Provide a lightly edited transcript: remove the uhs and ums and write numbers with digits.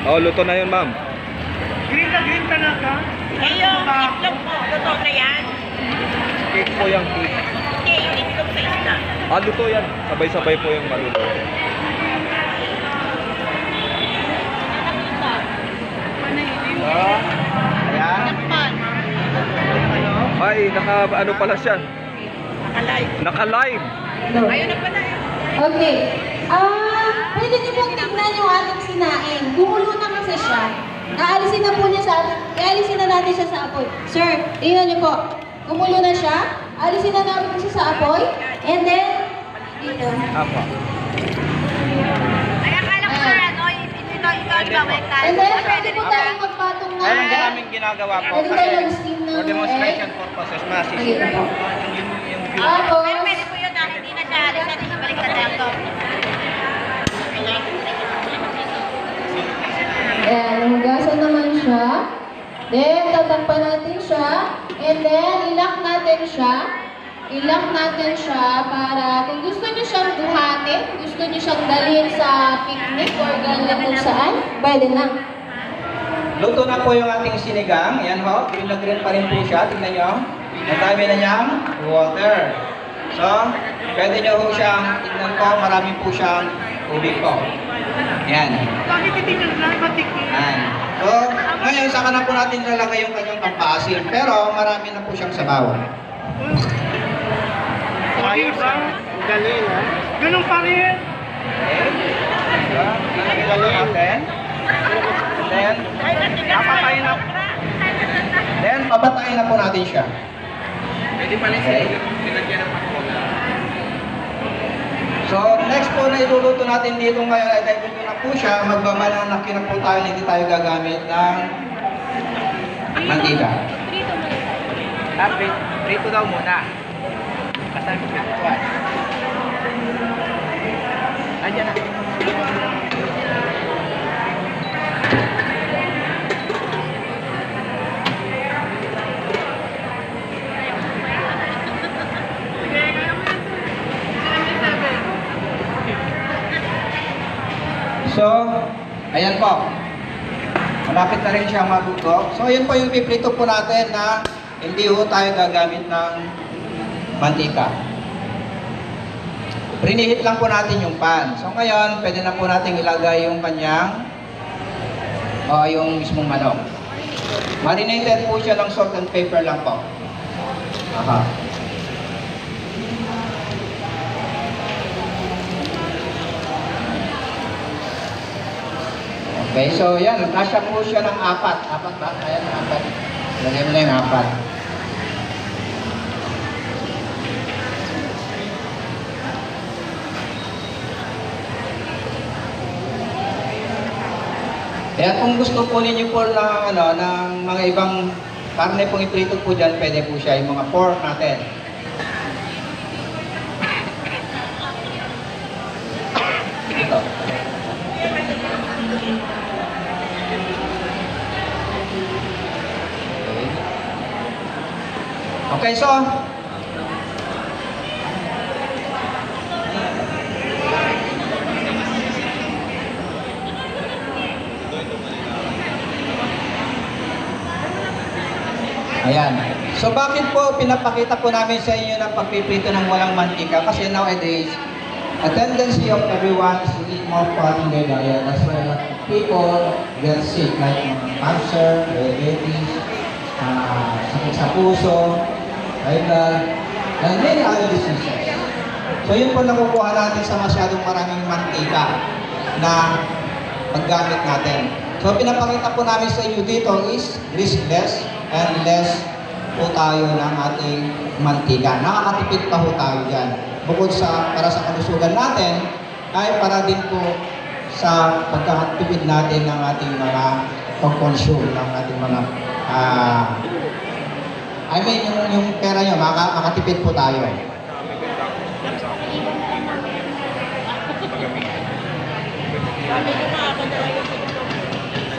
Oh, luto na yun, ma'am. Green talaga. Eh, yung itlog po, luto na yan. Cake po yung cake. Hindi, yung itlog sa isda. Ah, luto yan. Sabay-sabay po yung maluto. Ayan. Nakpan. Ay, ano pala siya? Nakalive. Naka-live. Ayun na pala eh. Okay. Pwede niyo pong tignan yung ating sinaing. Kumulo na kasi siya. Aalisin na po niya ialisin na natin siya sa apoy. Sir, tingnan niyo po. Kumulo na siya. Alisin na natin siya sa apoy. And then, dito. Apa. Ay, akala ko sir, ano, ito, bawal And then, pwede po tayong magpatong na. Ayan din namin ginagawa po Pwede kasi tayo mag-steam ng for demonstration egg. purposes, Okay masisira po. yung view. Tapos, Pero pwede po yun dahil hindi na siya alisan, ibalik na lang to. ayan, hugasan naman siya. Then, tatakpan natin siya. And then, ilock natin siya. I-lock natin siya para kung gusto niyo siyang buhatin, gusto niyo siyang dalhin sa picnic or galing kung saan, pwede na. Luto na po yung ating sinigang. Yan ho, green na green pa rin po siya. Tingnan nyo. Ang dami na niyang water. So, pwede nyo ho siyang, tignan ko, marami po siyang tubig po. Yan. Bakit titignan lang matikin? Yan. So, ngayon, saka na po natin lalagay yung kanyang pampaasim. Pero, marami na po siyang sabaw. Ayos ah. Galing ha? Ganun pa rin. Okay. So, lalagay natin. Then, papatayin na. Then, papatayin na po natin siya. Pwede pa rin siya. Pinagyan ng pakola. So, next po na iluluto natin dito ngayon ay dahil dito na po siya, magmamananaki na po tayo, hindi tayo gagamit ng mantika. Prito daw muna. Kasama ko ito. Andiyan na. So, ayan po. Malapit na rin siyang maluto. So, ayan po yung piprito po natin na hindi ho tayo gagamit ng mantika. Prinihit lang po natin yung pan. So, ngayon, pwede na po natin ilagay yung kanyang yung mismong manok. Marinated po siya ng salt and pepper lang po. Aha. Okay, so yan, nasya po siya ng apat. Apat ba? Ayan, apat. Lagay mo na yung apat. Kaya kung gusto po ninyo po ng, ng mga ibang karne pong iprito po dyan, pwede po siya, yung mga pork natin. Ito. Okay, so ayan. So bakit po pinapakita po namin sa inyo ng pagpiprito ng walang mantika? Kasi nowadays, a tendency of everyone is to eat more fat in their diet. That's why people get sick, like cancer, diabetes, sakit sa puso, high blood, and many other diseases. So yun po nakukuha natin sa masyadong maraming mantika na paggamit natin. So pinapakita po namin sa inyo dito is riskless and less po tayo ng ating mantika. Nakakatipid pa po tayo dyan. Bukod sa para sa kalusugan natin, ay para din po sa pagkakatipid natin ng ating mga pag-consume ng ating mga yung pera nyo, makatipid po tayo. Sabi ko na ako talaga.